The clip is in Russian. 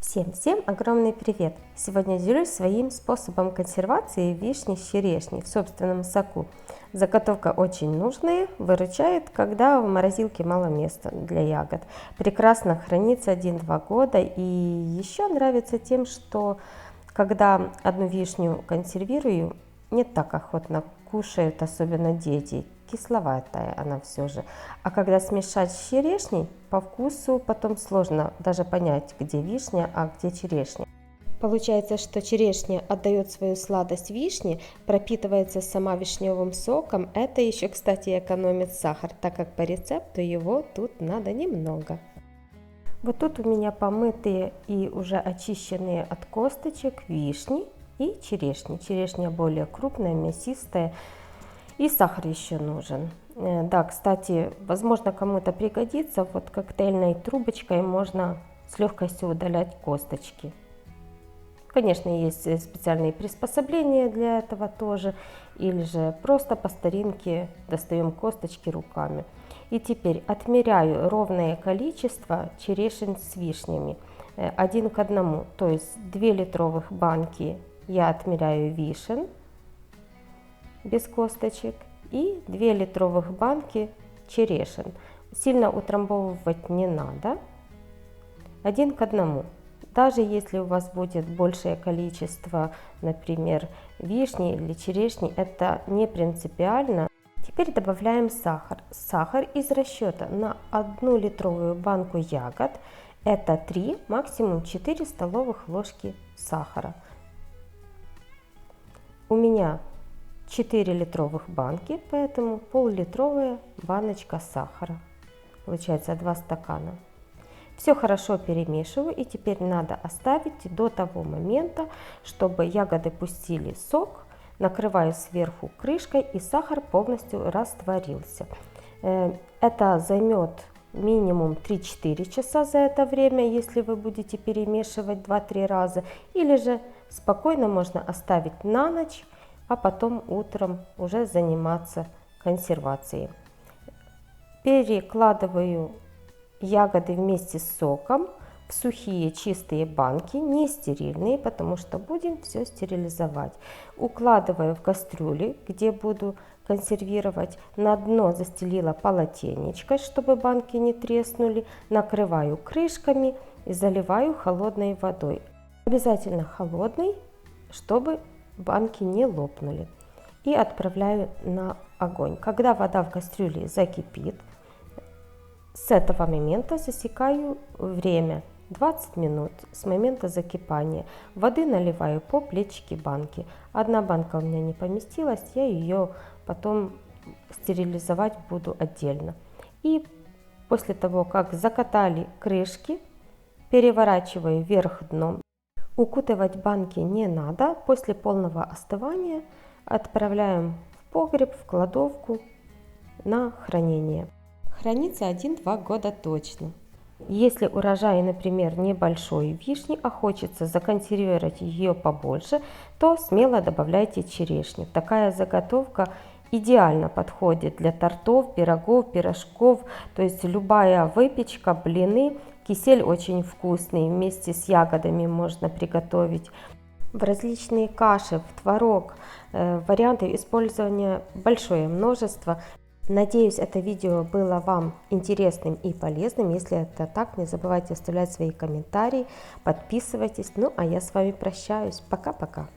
Всем огромный привет! Сегодня делюсь своим способом консервации вишни с черешней в собственном соку. Заготовка очень нужная, выручает, когда в морозилке мало места для ягод. Прекрасно хранится 1-2 года, и еще нравится тем, что когда одну вишню консервирую, не так охотно кушают, особенно дети. Кисловатая она все же. А когда смешать с черешней, по вкусу потом сложно даже понять, где вишня, а где черешня. Получается, что черешня отдает свою сладость вишне, пропитывается сама вишневым соком. Это еще, кстати, экономит сахар, так как по рецепту его тут надо немного. Вот тут у меня помытые и уже очищенные от косточек вишни и черешни. Черешня более крупная, мясистая. И сахар еще нужен. Да, кстати, возможно, кому-то пригодится. Вот коктейльной трубочкой можно с легкостью удалять косточки. Конечно, есть специальные приспособления для этого тоже. Или же просто по старинке достаем косточки руками. И теперь отмеряю ровное количество черешин с вишнями. 1 к 1. То есть 2 литровых банки я отмеряю вишен без косточек и 2 литровых банки черешин. Сильно утрамбовывать не надо. 1 к 1. Даже если у вас будет большее количество, например, вишни или черешни, это не принципиально. Теперь добавляем сахар. Сахар из расчета на 1 литровую банку ягод это 3, максимум 4 столовых ложки сахара. У меня 4 литровых банки, поэтому пол-литровая баночка сахара. Получается 2 стакана. Все хорошо перемешиваю, и теперь надо оставить до того момента, чтобы ягоды пустили сок. Накрываю сверху крышкой, и сахар полностью растворился. Это займет минимум 3-4 часа за это время, если вы будете перемешивать 2-3 раза. Или же спокойно можно оставить на ночь, а потом утром уже заниматься консервацией. Перекладываю ягоды вместе с соком в сухие чистые банки, не стерильные, потому что будем все стерилизовать. Укладываю в кастрюли, где буду консервировать. На дно застелила полотенечко, чтобы банки не треснули. Накрываю крышками и заливаю холодной водой. Обязательно холодной, чтобы банки не лопнули. И отправляю на огонь. Когда вода в кастрюле закипит, с этого момента засекаю время 20 минут с момента закипания. Воды наливаю по плечике банки. Одна банка у меня не поместилась, я ее потом стерилизовать буду отдельно. И после того, как закатали крышки, переворачиваю вверх дном. Укутывать банки не надо. После полного остывания отправляем в погреб, в кладовку на хранение. Хранится 1-2 года точно. Если урожай, например, небольшой вишни, а хочется законсервировать ее побольше, то смело добавляйте черешню. Такая заготовка идеально подходит для тортов, пирогов, пирожков, то есть любая выпечка, блины. Кисель очень вкусный, вместе с ягодами можно приготовить. В различные каши, в творог. Вариантов использования большое множество. Надеюсь, это видео было вам интересным и полезным. Если это так, не забывайте оставлять свои комментарии, подписывайтесь. Ну а я с вами прощаюсь. Пока-пока.